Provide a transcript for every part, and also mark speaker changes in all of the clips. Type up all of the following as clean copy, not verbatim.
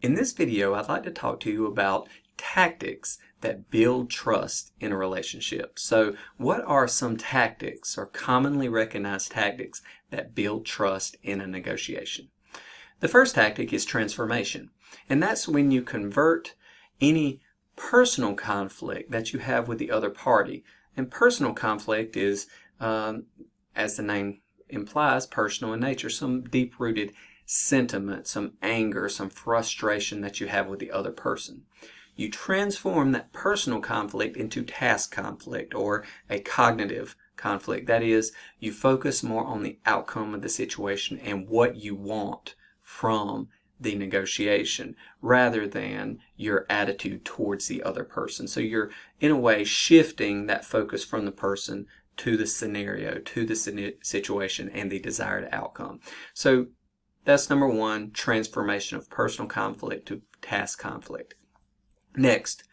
Speaker 1: In this video, I'd like to talk to you about tactics that build trust in a relationship. So, what are some tactics or commonly recognized tactics that build trust in a negotiation? The first tactic is transformation, and that's when you convert any personal conflict that you have with the other party. And personal conflict is, as the name implies, personal in nature, some deep-rooted sentiment, some anger, some frustration that you have with the other person. You transform that personal conflict into task conflict or a cognitive conflict. That is, you focus more on the outcome of the situation and what you want from the negotiation rather than your attitude towards the other person. So you're, in a way, shifting that focus from the person to the scenario, to the situation, and the desired outcome. So that's number one, transformation of personal conflict to task conflict. Next,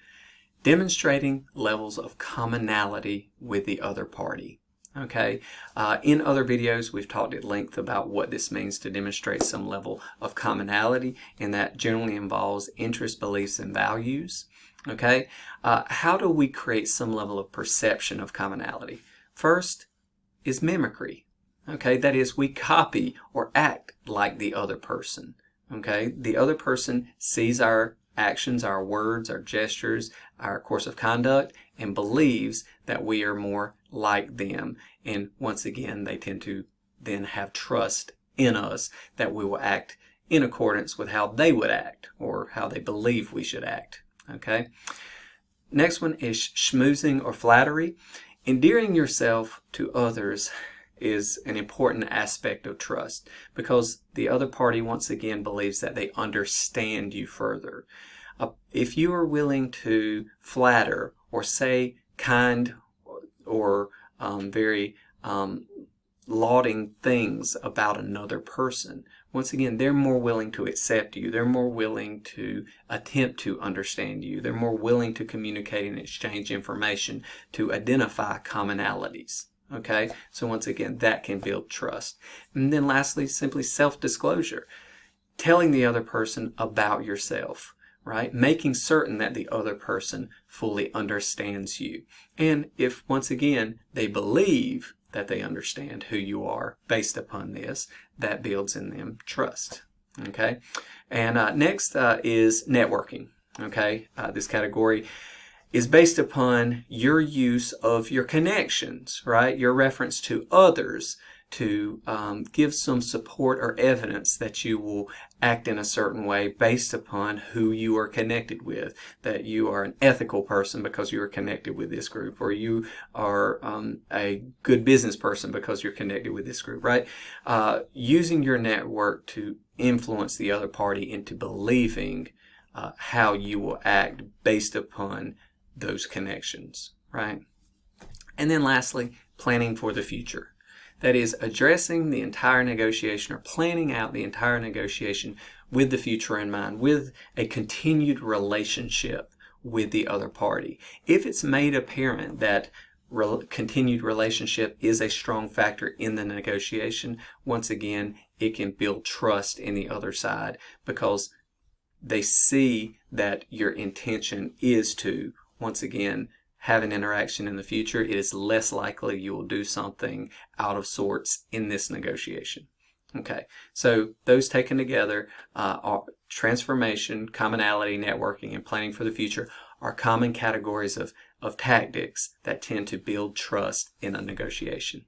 Speaker 1: demonstrating levels of commonality with the other party. Okay, in other videos we've talked at length about what this means to demonstrate some level of commonality, and that generally involves interests, beliefs, and values. Okay, how do we create some level of perception of commonality? First is mimicry. Okay, that is, we copy or act like the other person. Okay, the other person sees our actions, our words, our gestures, our course of conduct, and believes that we are more like them. And once again, they tend to then have trust in us that we will act in accordance with how they would act or how they believe we should act. Okay. Next one is schmoozing or flattery. Endearing yourself to others is an important aspect of trust because the other party once again believes that they understand you further. If you are willing to flatter or say kind or very lauding things about another person, once again, they're more willing to accept you. They're more willing to attempt to understand you. They're more willing to communicate and exchange information to identify commonalities. Okay, so once again, that can build trust. And then lastly, simply self-disclosure. Telling the other person about yourself, right? Making certain that the other person fully understands you. And if, once again, they believe that they understand who you are based upon this, that builds in them trust. Okay, and next is networking. Okay, this category is based upon your use of your connections, right? Your reference to others to give some support or evidence that you will act in a certain way based upon who you are connected with, that you are an ethical person because you are connected with this group, or you are a good business person because you're connected with this group, right? Using your network to influence the other party into believing how you will act based upon those connections, right? And then lastly, planning for the future. That is, addressing the entire negotiation or planning out the entire negotiation with the future in mind, with a continued relationship with the other party. If it's made apparent that continued relationship is a strong factor in the negotiation, once again, it can build trust in the other side because they see that your intention is to, once again, have an interaction in the future. It is less likely you will do something out of sorts in this negotiation. Okay, so those taken together, are transformation, commonality, networking, and planning for the future are common categories of tactics that tend to build trust in a negotiation.